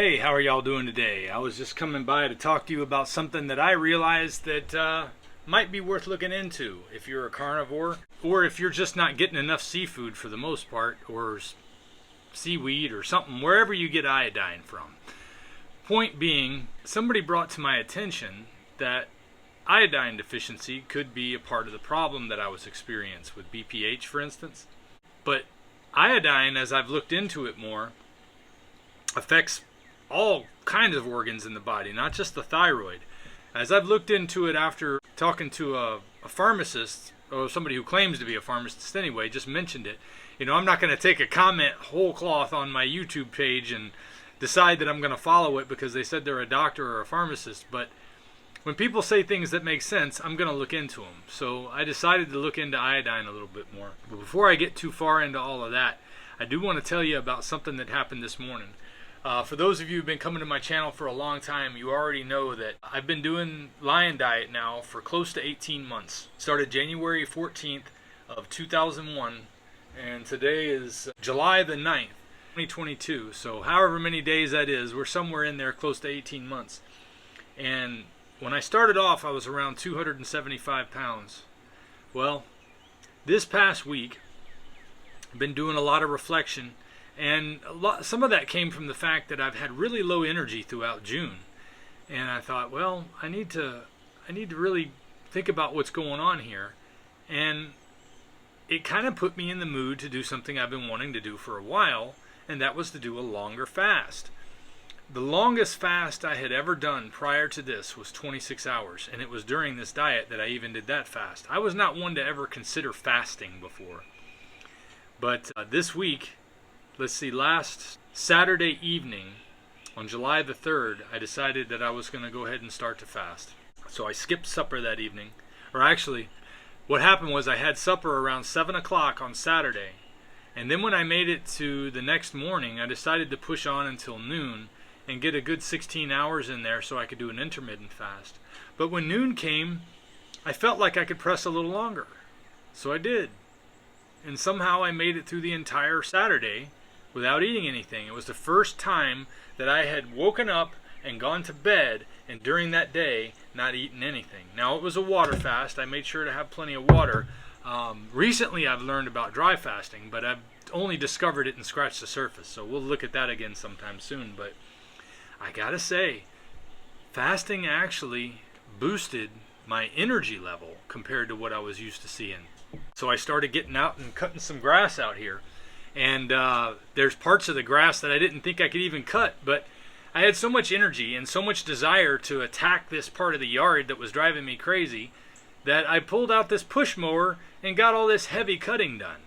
Hey, how are y'all doing today? I was just coming by to talk to you about something that I realized that might be worth looking into if you're a carnivore, or if you're just not getting enough seafood for the most part, or seaweed or something, wherever you get iodine from. Point being, somebody brought to my attention that iodine deficiency could be a part of the problem that I was experiencing with BPH, for instance. But iodine, as I've looked into it more, affects all kinds of organs in the body, not just the thyroid. As I've looked into it after talking to a pharmacist, or somebody who claims to be a pharmacist anyway, just mentioned it. You know, I'm not going to take a comment whole cloth on my YouTube page and decide that I'm going to follow it because they said they're a doctor or a pharmacist, but when people say things that make sense, I'm going to look into them. So I decided to look into iodine a little bit more. But before I get too far into all of that, I do want to tell you about something that happened this morning. For those of you who've been coming to my channel for a long time, you already know that I've been doing Lion Diet now for close to 18 months. Started January 14th of 2001, and today is July the 9th, 2022. So however many days that is, we're somewhere in there close to 18 months. And when I started off, I was around 275 pounds. Well, this past week, I've been doing a lot of reflection. And some of that came from the fact that I've had really low energy throughout June. And I thought, well, I need to really think about what's going on here. And it kind of put me in the mood to do something I've been wanting to do for a while, and that was to do a longer fast. The longest fast I had ever done prior to this was 26 hours, and it was during this diet that I even did that fast. I was not one to ever consider fasting before. But this week, let's see, last Saturday evening, on July the 3rd, I decided that I was going to go ahead and start to fast. So I skipped supper that evening. Or actually, what happened was I had supper around 7 o'clock on Saturday. And then when I made it to the next morning, I decided to push on until noon and get a good 16 hours in there so I could do an intermittent fast. But when noon came, I felt like I could press a little longer. So I did. And somehow I made it through the entire Saturday without eating anything. It was the first time that I had woken up and gone to bed, and during that day, not eaten anything. Now, it was a water fast. I made sure to have plenty of water. Recently, I've learned about dry fasting, but I've only discovered it and scratched the surface. So we'll look at that again sometime soon. But I gotta say, fasting actually boosted my energy level compared to what I was used to seeing. So I started getting out and cutting some grass out here. And there's parts of the grass that I didn't think I could even cut, but I had so much energy and so much desire to attack this part of the yard that was driving me crazy that I pulled out this push mower and got all this heavy cutting done.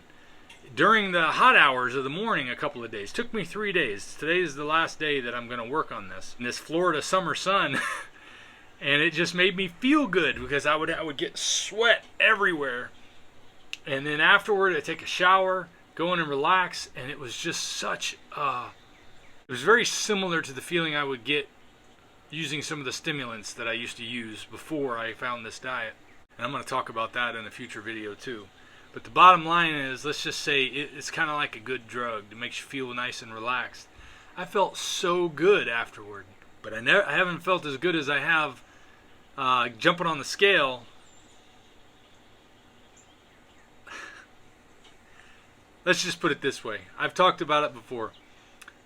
During the hot hours of the morning a couple of days. Took me 3 days. Today's the last day that I'm going to work on this. In this Florida summer sun. And it just made me feel good because I would get sweat everywhere. And then afterward I'd take a shower, go in and relax, and it was just such it was very similar to the feeling I would get using some of the stimulants that I used to use before I found this diet. And I'm going to talk about that in a future video too. But the bottom line is, let's just say it's kind of like a good drug. It makes you feel nice and relaxed. I felt so good afterward, but I haven't felt as good as I have jumping on the scale. Let's just put it this way. I've talked about it before.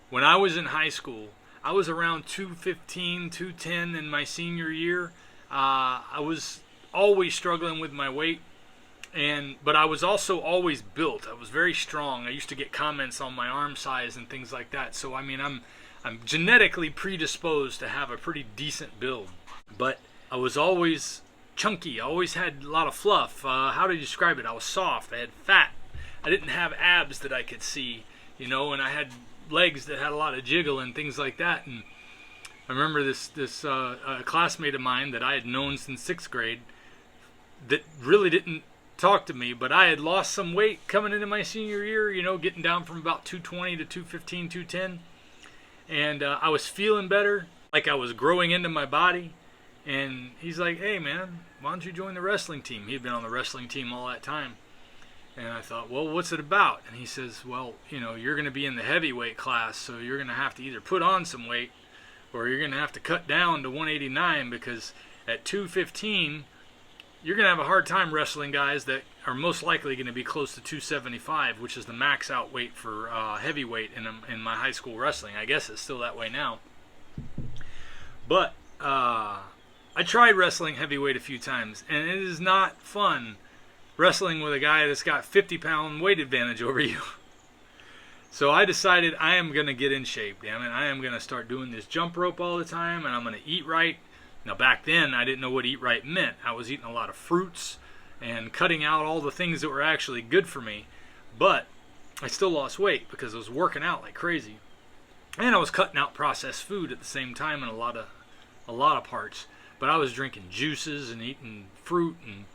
When I was in high school, I was around 215, 210 in my senior year. I was always struggling with my weight, but I was also always built. I was very strong. I used to get comments on my arm size and things like that. So I mean, I'm genetically predisposed to have a pretty decent build. But I was always chunky. I always had a lot of fluff. How do you describe it? I was soft. I had fat. I didn't have abs that I could see, you know, and I had legs that had a lot of jiggle and things like that. And I remember this classmate of mine that I had known since 6th grade that really didn't talk to me, but I had lost some weight coming into my senior year, you know, getting down from about 220 to 215, 210. And I was feeling better, like I was growing into my body. And he's like, hey man, why don't you join the wrestling team? He had been on the wrestling team all that time. And I thought, well, what's it about? And he says, well, you know, you're going to be in the heavyweight class, so you're going to have to either put on some weight or you're going to have to cut down to 189, because at 215, you're going to have a hard time wrestling guys that are most likely going to be close to 275, which is the max out weight for heavyweight in my high school wrestling. I guess it's still that way now. But I tried wrestling heavyweight a few times, and it is not fun wrestling with a guy that's got 50-pound weight advantage over you. So I decided I am going to get in shape, damn it. I am going to start doing this jump rope all the time, and I'm going to eat right. Now, back then, I didn't know what eat right meant. I was eating a lot of fruits and cutting out all the things that were actually good for me. But I still lost weight because I was working out like crazy. And I was cutting out processed food at the same time in a lot of parts. But I was drinking juices and eating fruit, and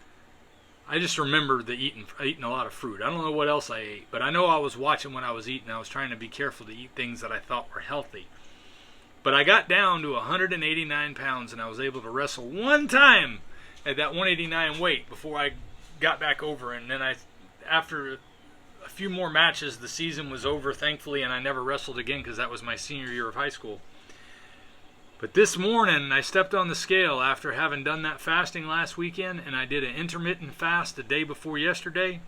I just remember eating a lot of fruit. I don't know what else I ate, but I know I was watching what I was eating. I was trying to be careful to eat things that I thought were healthy. But I got down to 189 pounds, and I was able to wrestle one time at that 189 weight before I got back over. And then after a few more matches, the season was over, thankfully, and I never wrestled again because that was my senior year of high school. But this morning, I stepped on the scale after having done that fasting last weekend, and I did an intermittent fast the day before yesterday,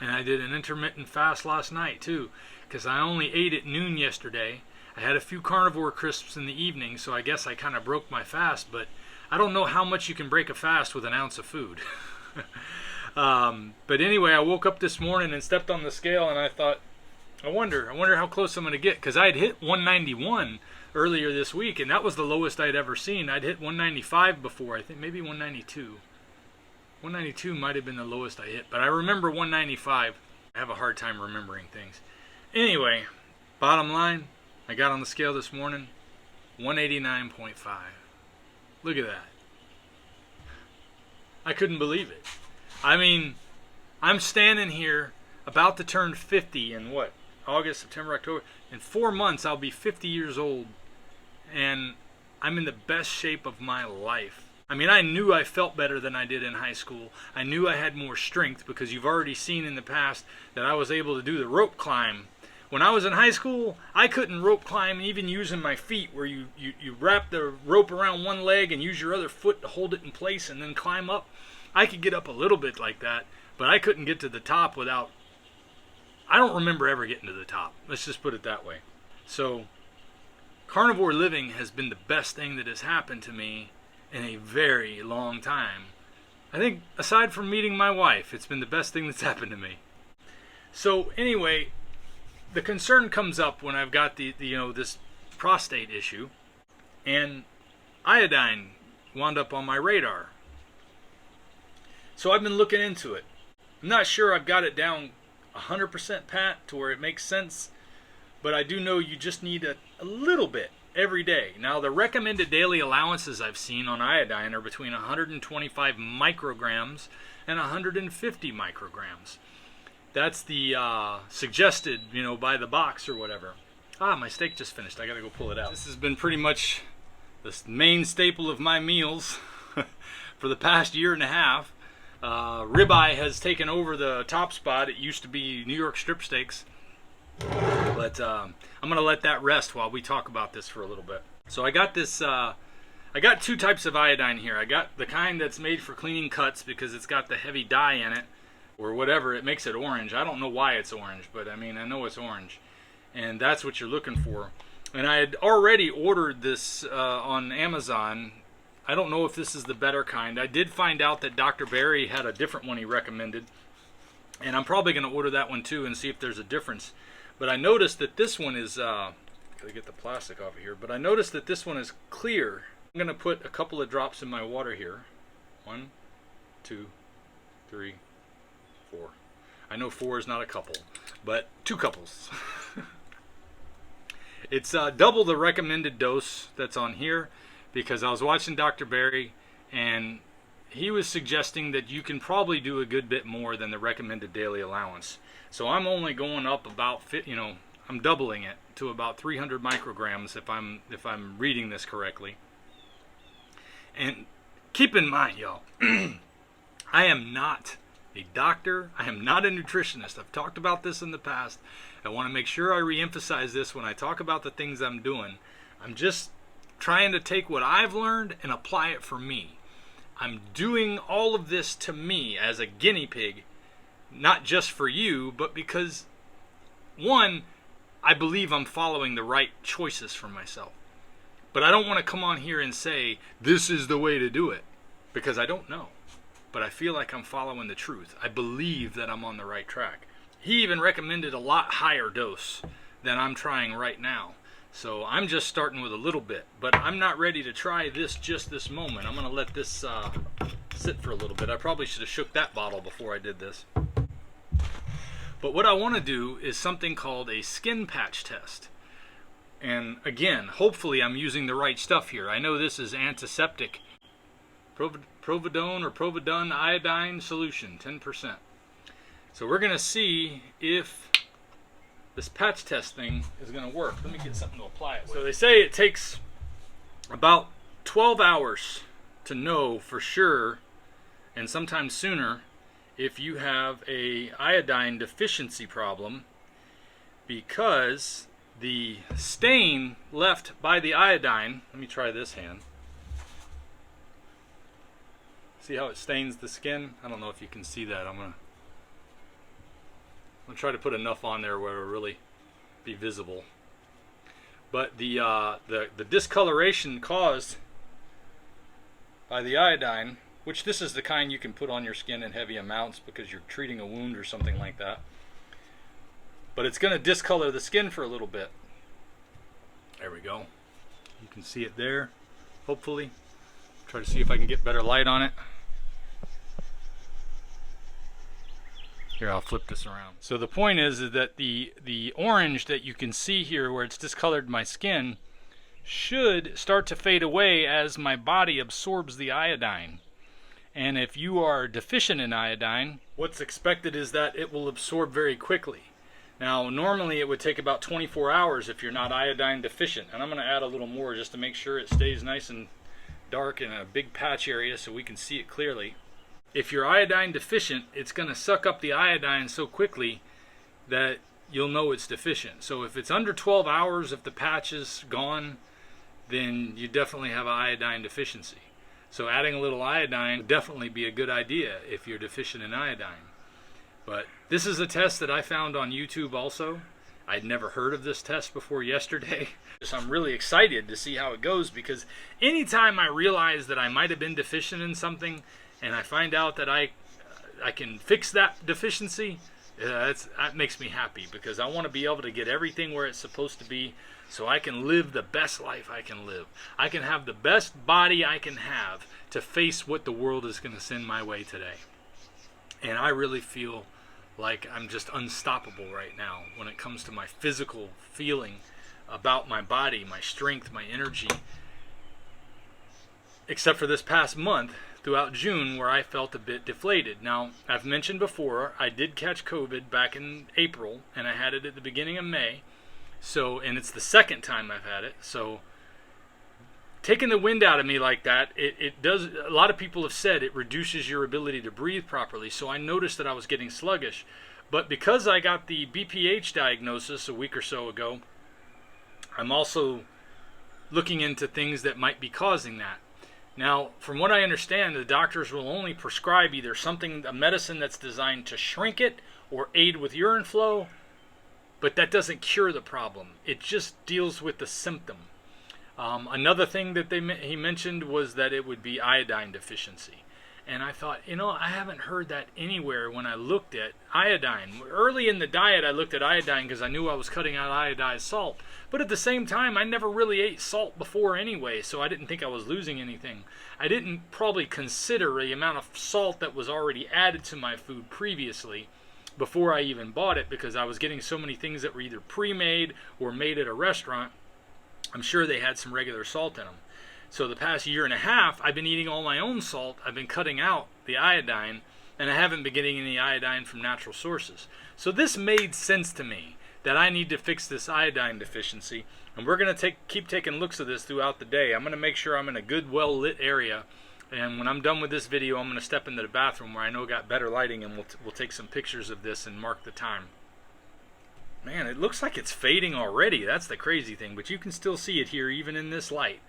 and I did an intermittent fast last night too, because I only ate at noon yesterday. I had a few carnivore crisps in the evening, so I guess I kind of broke my fast, but I don't know how much you can break a fast with an ounce of food. But anyway, I woke up this morning and stepped on the scale, and I thought, I wonder how close I'm going to get, because I'd hit 191 earlier this week, and that was the lowest I'd ever seen. I'd hit 195 before, I think maybe 192. 192 might have been the lowest I hit, but I remember 195. I have a hard time remembering things. Anyway, bottom line, I got on the scale this morning, 189.5. Look at that. I couldn't believe it. I mean, I'm standing here about to turn 50 in what? August, September, October. In 4 months, I'll be 50 years old, and I'm in the best shape of my life. I mean, I knew I felt better than I did in high school. I knew I had more strength, because you've already seen in the past that I was able to do the rope climb. When I was in high school, I couldn't rope climb even using my feet, where you wrap the rope around one leg and use your other foot to hold it in place and then climb up. I could get up a little bit like that, but I couldn't get to the top without... I don't remember ever getting to the top. Let's just put it that way. So, carnivore living has been the best thing that has happened to me in a very long time. I think, aside from meeting my wife, it's been the best thing that's happened to me. So, anyway, the concern comes up when I've got this prostate issue, and iodine wound up on my radar. So I've been looking into it. I'm not sure I've got it down 100% pat to where it makes sense, but I do know you just need a little bit every day. Now, the recommended daily allowances I've seen on iodine are between 125 micrograms and 150 micrograms. That's the suggested, by the box or whatever. My steak just finished. I gotta go pull it out. This has been pretty much the main staple of my meals for the past year and a half. Ribeye has taken over the top spot. It used to be New York strip steaks. But I'm gonna let that rest while we talk about this for a little bit. So I got this, I got two types of iodine here. I got the kind that's made for cleaning cuts because it's got the heavy dye in it, or whatever, it makes it orange. I don't know why it's orange, but I mean, I know it's orange. And that's what you're looking for. And I had already ordered this on Amazon. I don't know if this is the better kind. I did find out that Dr. Berry had a different one he recommended. And I'm probably going to order that one too and see if there's a difference. But I noticed that this one is, gotta get the plastic off of here, but I noticed that this one is clear. I'm going to put a couple of drops in my water here. 1, 2, 3, 4. I know 4 is not a couple, but 2 couples. It's double the recommended dose that's on here, because I was watching Dr. Berry and he was suggesting that you can probably do a good bit more than the recommended daily allowance. So I'm only going up about, I'm doubling it to about 300 micrograms if I'm reading this correctly. And keep in mind, y'all, I am not a doctor. I am not a nutritionist. I've talked about this in the past. I want to make sure I reemphasize this when I talk about the things I'm doing. I'm just trying to take what I've learned and apply it for me. I'm doing all of this to me as a guinea pig, not just for you, but because, one, I believe I'm following the right choices for myself. But I don't want to come on here and say, this is the way to do it, because I don't know. But I feel like I'm following the truth. I believe that I'm on the right track. He even recommended a lot higher dose than I'm trying right now. So I'm just starting with a little bit, but I'm not ready to try this just this moment. I'm going to let this sit for a little bit. I probably should have shook that bottle before I did this. But what I want to do is something called a skin patch test. And again, hopefully I'm using the right stuff here. I know this is antiseptic. Providone or Providone iodine solution, 10%. So we're going to see if this patch test thing is going to work. Let me get something to apply it with. So they say it takes about 12 hours to know for sure, and sometimes sooner, if you have a iodine deficiency problem, because the stain left by the iodine, let me try this hand. See how it stains the skin? I don't know if you can see that. I'm gonna try to put enough on there where it'll really be visible. But the discoloration caused by the iodine, which this is the kind you can put on your skin in heavy amounts because you're treating a wound or something like that. But it's going to discolor the skin for a little bit. There we go. You can see it there, hopefully. Try to see if I can get better light on it. Here, I'll flip this around. So the point is that the orange that you can see here where it's discolored my skin should start to fade away as my body absorbs the iodine. And if you are deficient in iodine, what's expected is that it will absorb very quickly. Now, normally it would take about 24 hours if you're not iodine deficient. And I'm going to add a little more just to make sure it stays nice and dark in a big patch area so we can see it clearly. If you're iodine deficient, it's going to suck up the iodine so quickly that you'll know it's deficient. So if it's under 12 hours, if the patch is gone, then you definitely have an iodine deficiency. So adding a little iodine would definitely be a good idea if you're deficient in iodine. But this is a test that I found on YouTube also. I'd never heard of this test before yesterday. So I'm really excited to see how it goes, because anytime I realize that I might have been deficient in something and I find out that I can fix that deficiency, that makes me happy, because I want to be able to get everything where it's supposed to be so I can live the best life I can live. I can have the best body I can have to face what the world is going to send my way today. And I really feel like I'm just unstoppable right now when it comes to my physical feeling about my body, my strength, my energy. Except for this past month, throughout June, where I felt a bit deflated. Now, I've mentioned before, I did catch COVID back in April, and I had it at the beginning of May. So, and it's the second time I've had it. So, taking the wind out of me like that, it does, a lot of people have said it reduces your ability to breathe properly. So I noticed that I was getting sluggish. But because I got the BPH diagnosis a week or so ago, I'm also looking into things that might be causing that. Now, from what I understand, the doctors will only prescribe either a medicine that's designed to shrink it or aid with urine flow, but that doesn't cure the problem. It just deals with the symptom. Another thing that he mentioned was that it would be iodine deficiency. And I thought, I haven't heard that anywhere when I looked at iodine. Early in the diet, I looked at iodine because I knew I was cutting out iodized salt. But at the same time, I never really ate salt before anyway, so I didn't think I was losing anything. I didn't probably consider the amount of salt that was already added to my food previously before I even bought it, because I was getting so many things that were either pre-made or made at a restaurant. I'm sure they had some regular salt in them. So the past year and a half, I've been eating all my own salt. I've been cutting out the iodine, and I haven't been getting any iodine from natural sources. So this made sense to me that I need to fix this iodine deficiency. And we're going to keep taking looks at this throughout the day. I'm going to make sure I'm in a good, well-lit area. And when I'm done with this video, I'm going to step into the bathroom where I know got better lighting, and we'll take some pictures of this and mark the time. Man, it looks like it's fading already. That's the crazy thing. But you can still see it here even in this light.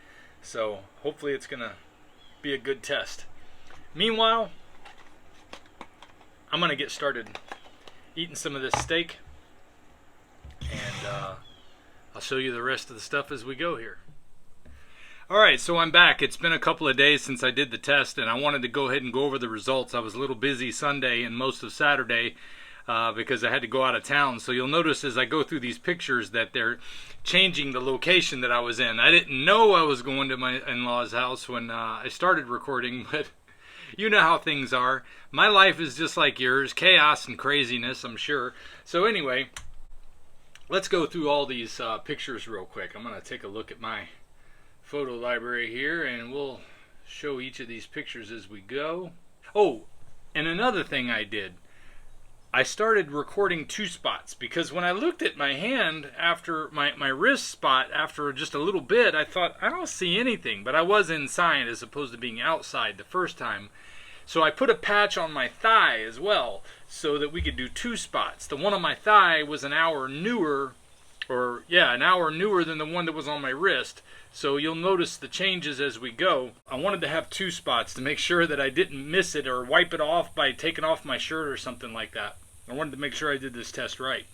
So hopefully it's gonna be a good test. Meanwhile, I'm gonna get started eating some of this steak, and I'll show you the rest of the stuff as we go here. Alright, so I'm back. It's been a couple of days since I did the test, and I wanted to go ahead and go over the results. I was a little busy Sunday and most of Saturday because I had to go out of town. So you'll notice as I go through these pictures that they're changing the location that I was in. I didn't know I was going to my in-laws' house when I started recording, but you know how things are. My life is just like yours, chaos and craziness, I'm sure. So anyway, let's go through all these pictures real quick. I'm going to take a look at my photo library here, and we'll show each of these pictures as we go. Oh, and another thing I did, I started recording 2 spots, because when I looked at my hand after my wrist spot after just a little bit, I thought, I don't see anything, but I was inside as opposed to being outside the first time. So I put a patch on my thigh as well so that we could do 2 spots. The one on my thigh was an hour newer, an hour newer than the one that was on my wrist. So you'll notice the changes as we go. I wanted to have 2 spots to make sure that I didn't miss it or wipe it off by taking off my shirt or something like that. I wanted to make sure I did this test right.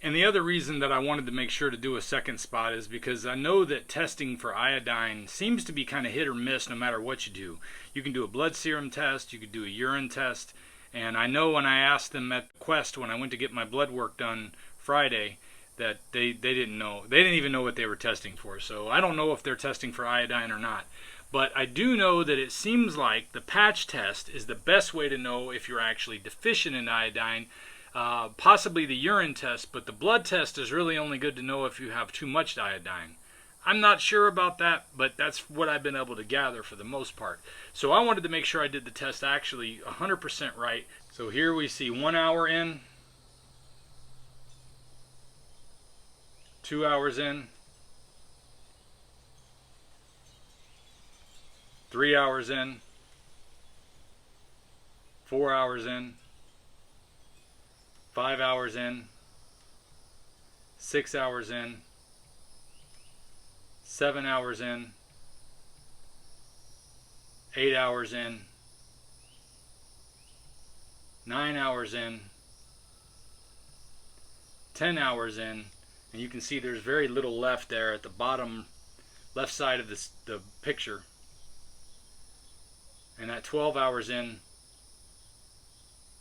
And the other reason that I wanted to make sure to do a second spot is because I know that testing for iodine seems to be kind of hit or miss no matter what you do. You can do a blood serum test, you could do a urine test, and I know when I asked them at Quest when I went to get my blood work done Friday that they didn't know. They didn't even know what they were testing for. So I don't know if they're testing for iodine or not. But I do know that it seems like the patch test is the best way to know if you're actually deficient in iodine. Possibly the urine test, but the blood test is really only good to know if you have too much iodine. I'm not sure about that, but that's what I've been able to gather for the most part. So I wanted to make sure I did the test actually 100% right. So here we see 1 hour in, 2 hours in, 3 hours in, 4 hours in, 5 hours in, 6 hours in, 7 hours in, 8 hours in, 9 hours in, 10 hours in, and you can see there's very little left there at the bottom left side of the picture. And at 12 hours in,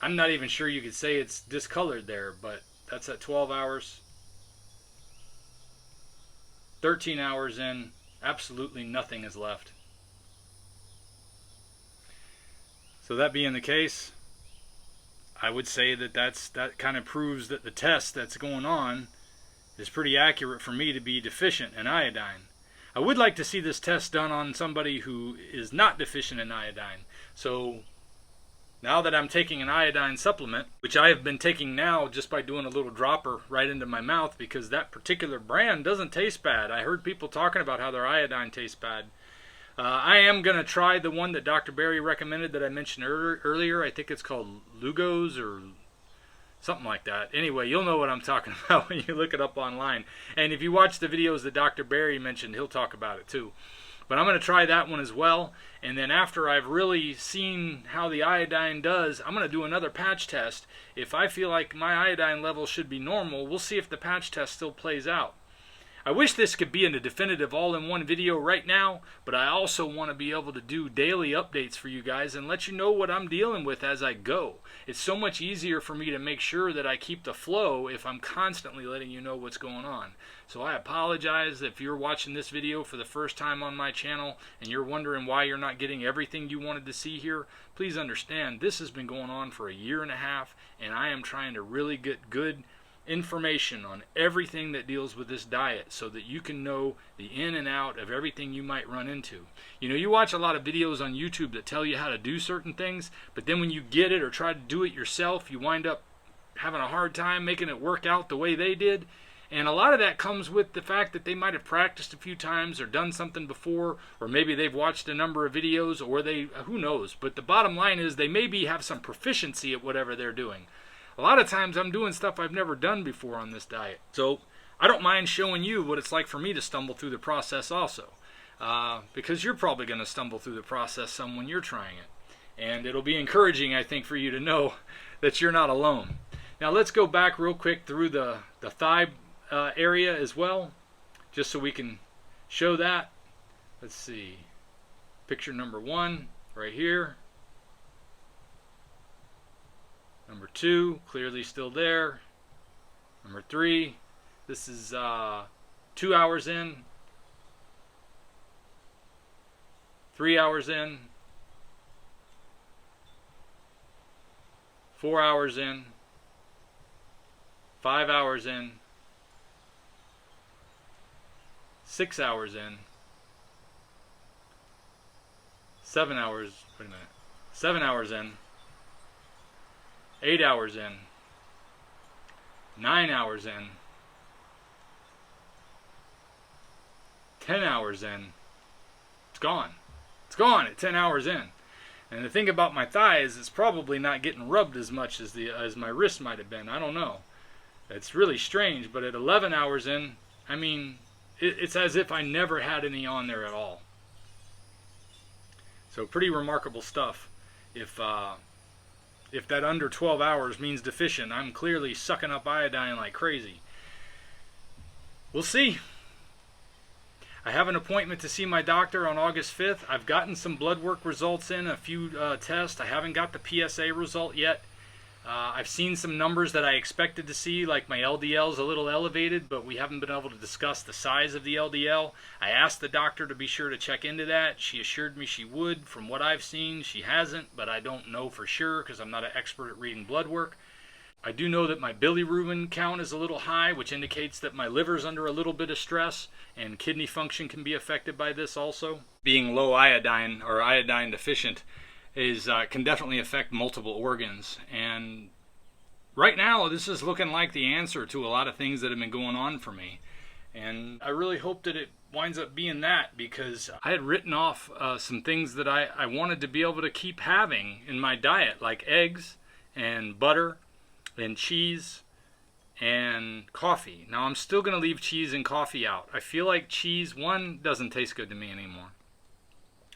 I'm not even sure you could say it's discolored there, but that's at 12 hours. 13 hours in, absolutely nothing is left. So that being the case, I would say that kind of proves that the test that's going on is pretty accurate for me to be deficient in iodine. I would like to see this test done on somebody who is not deficient in iodine. So now that I'm taking an iodine supplement, which I have been taking now just by doing a little dropper right into my mouth because that particular brand doesn't taste bad. I heard people talking about how their iodine tastes bad. I am going to try the one that Dr. Berry recommended that I mentioned earlier. I think it's called Lugos or something like that. Anyway, you'll know what I'm talking about when you look it up online. And if you watch the videos that Dr. Berry mentioned, he'll talk about it too. But I'm going to try that one as well. And then after I've really seen how the iodine does, I'm going to do another patch test. If I feel like my iodine level should be normal, we'll see if the patch test still plays out. I wish this could be in a definitive all-in-one video right now, but I also want to be able to do daily updates for you guys and let you know what I'm dealing with as I go. It's so much easier for me to make sure that I keep the flow if I'm constantly letting you know what's going on. So I apologize if you're watching this video for the first time on my channel and you're wondering why you're not getting everything you wanted to see here. Please understand this has been going on for a year and a half, and I am trying to really get good information on everything that deals with this diet so that you can know the in and out of everything you might run into. You know, you watch a lot of videos on YouTube that tell you how to do certain things, but then when you get it or try to do it yourself, you wind up having a hard time making it work out the way they did. And a lot of that comes with the fact that they might have practiced a few times or done something before, or maybe they've watched a number of videos, or who knows. But the bottom line is they maybe have some proficiency at whatever they're doing. A lot of times I'm doing stuff I've never done before on this diet. So I don't mind showing you what it's like for me to stumble through the process also. because you're probably going to stumble through the process some when you're trying it. And it'll be encouraging, I think, for you to know that you're not alone. Now let's go back real quick through the thigh area as well, just so we can show that. Let's see. Picture number 1 right here. Number 2, clearly still there. Number 3, this is 2 hours in. 3 hours in. 4 hours in. 5 hours in. 6 hours in. 7 hours, wait a minute. 7 hours in. 8 hours in. 9 hours in. 10 hours in. It's gone. It's gone at 10 hours in. And the thing about my thigh is it's probably not getting rubbed as much as my wrist might have been. I don't know. It's really strange, but at 11 hours in, I mean, it's as if I never had any on there at all. So pretty remarkable stuff. If that under 12 hours means deficient, I'm clearly sucking up iodine like crazy. We'll see. I have an appointment to see my doctor on August 5th. I've gotten some blood work results in, a few tests. I haven't got the PSA result yet. I've seen some numbers that I expected to see, like my LDL is a little elevated, but we haven't been able to discuss the size of the LDL. I asked the doctor to be sure to check into that. She assured me she would. From what I've seen, she hasn't, but I don't know for sure because I'm not an expert at reading blood work. I do know that my bilirubin count is a little high, which indicates that my liver's under a little bit of stress, and kidney function can be affected by this also. Being low iodine or iodine deficient can definitely affect multiple organs, and right now this is looking like the answer to a lot of things that have been going on for me, and I really hope that it winds up being that, because I had written off some things that I wanted to be able to keep having in my diet, like eggs and butter and cheese and coffee. Now I'm still going to leave cheese and coffee out. I feel like cheese, one, doesn't taste good to me anymore.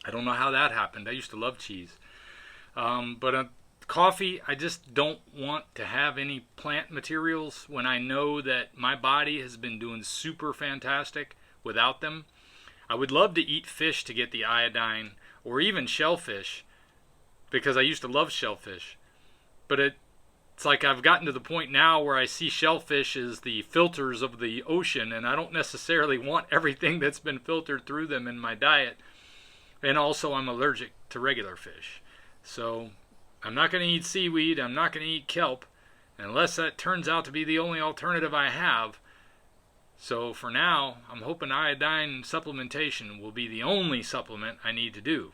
I don't know how that happened. I used to love cheese. But coffee, I just don't want to have any plant materials when I know that my body has been doing super fantastic without them. I would love to eat fish to get the iodine, or even shellfish, because I used to love shellfish. But it's like I've gotten to the point now where I see shellfish as the filters of the ocean, and I don't necessarily want everything that's been filtered through them in my diet. And also I'm allergic to regular fish. So I'm not going to eat seaweed, I'm not going to eat kelp, unless that turns out to be the only alternative I have. So for now, I'm hoping iodine supplementation will be the only supplement I need to do.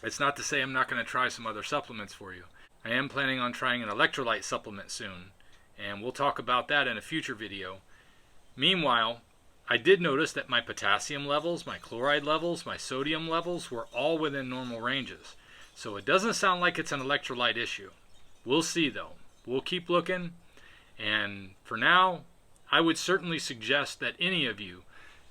It's not to say I'm not going to try some other supplements for you. I am planning on trying an electrolyte supplement soon, and we'll talk about that in a future video. Meanwhile, I did notice that my potassium levels, my chloride levels, my sodium levels were all within normal ranges. So it doesn't sound like it's an electrolyte issue. We'll see though. We'll keep looking. And for now, I would certainly suggest that any of you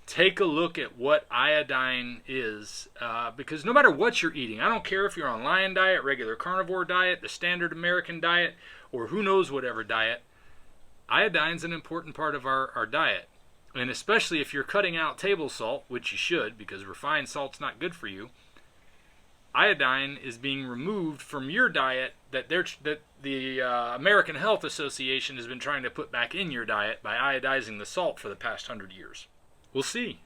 take a look at what iodine is, because no matter what you're eating, I don't care if you're on lion diet, regular carnivore diet, the standard American diet, or who knows whatever diet, iodine's an important part of our diet. And especially if you're cutting out table salt, which you should, because refined salt's not good for you, iodine is being removed from your diet that the American Health Association has been trying to put back in your diet by iodizing the salt for the past 100 years. We'll see.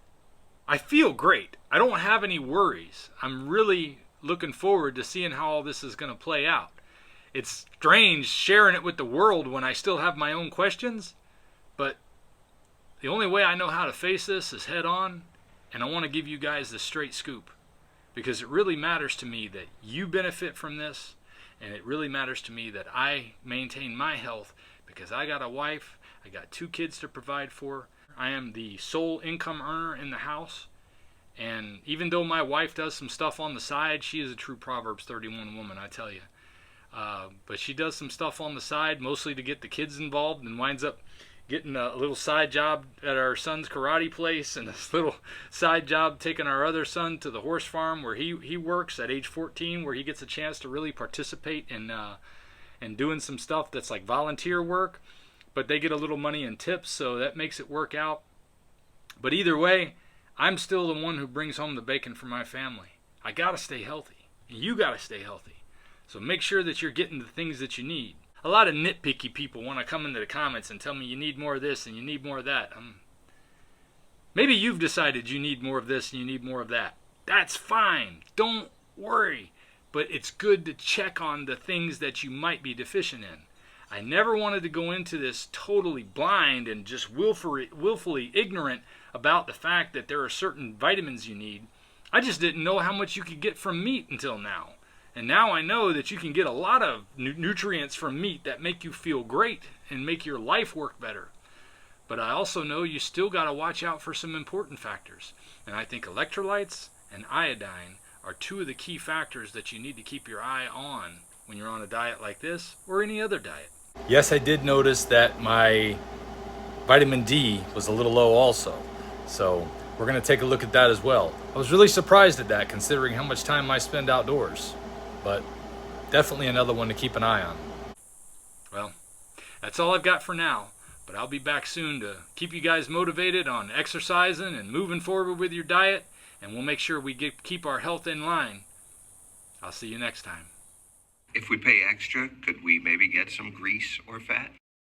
I feel great. I don't have any worries. I'm really looking forward to seeing how all this is going to play out. It's strange sharing it with the world when I still have my own questions, but the only way I know how to face this is head on, and I want to give you guys the straight scoop, because it really matters to me that you benefit from this, and it really matters to me that I maintain my health, because I got a wife, I got 2 kids to provide for, I am the sole income earner in the house, and even though my wife does some stuff on the side, she is a true Proverbs 31 woman, I tell you. But she does some stuff on the side, mostly to get the kids involved, and winds up getting a little side job at our son's karate place, and this little side job taking our other son to the horse farm where he works at age 14, where he gets a chance to really participate in doing some stuff that's like volunteer work, but they get a little money in tips, so that makes it work out. But either way, I'm still the one who brings home the bacon for my family. I gotta stay healthy, and you gotta stay healthy. So make sure that you're getting the things that you need. A lot of nitpicky people want to come into the comments and tell me you need more of this and you need more of that. Maybe you've decided you need more of this and you need more of that. That's fine. Don't worry. But it's good to check on the things that you might be deficient in. I never wanted to go into this totally blind and just willfully ignorant about the fact that there are certain vitamins you need. I just didn't know how much you could get from meat until now. And now I know that you can get a lot of nutrients from meat that make you feel great and make your life work better. But I also know you still got to watch out for some important factors. And I think electrolytes and iodine are two of the key factors that you need to keep your eye on when you're on a diet like this or any other diet. Yes, I did notice that my vitamin D was a little low also. So we're going to take a look at that as well. I was really surprised at that considering how much time I spend outdoors. But definitely another one to keep an eye on. Well, that's all I've got for now. But I'll be back soon to keep you guys motivated on exercising and moving forward with your diet. And we'll make sure we keep our health in line. I'll see you next time. If we pay extra, could we maybe get some grease or fat?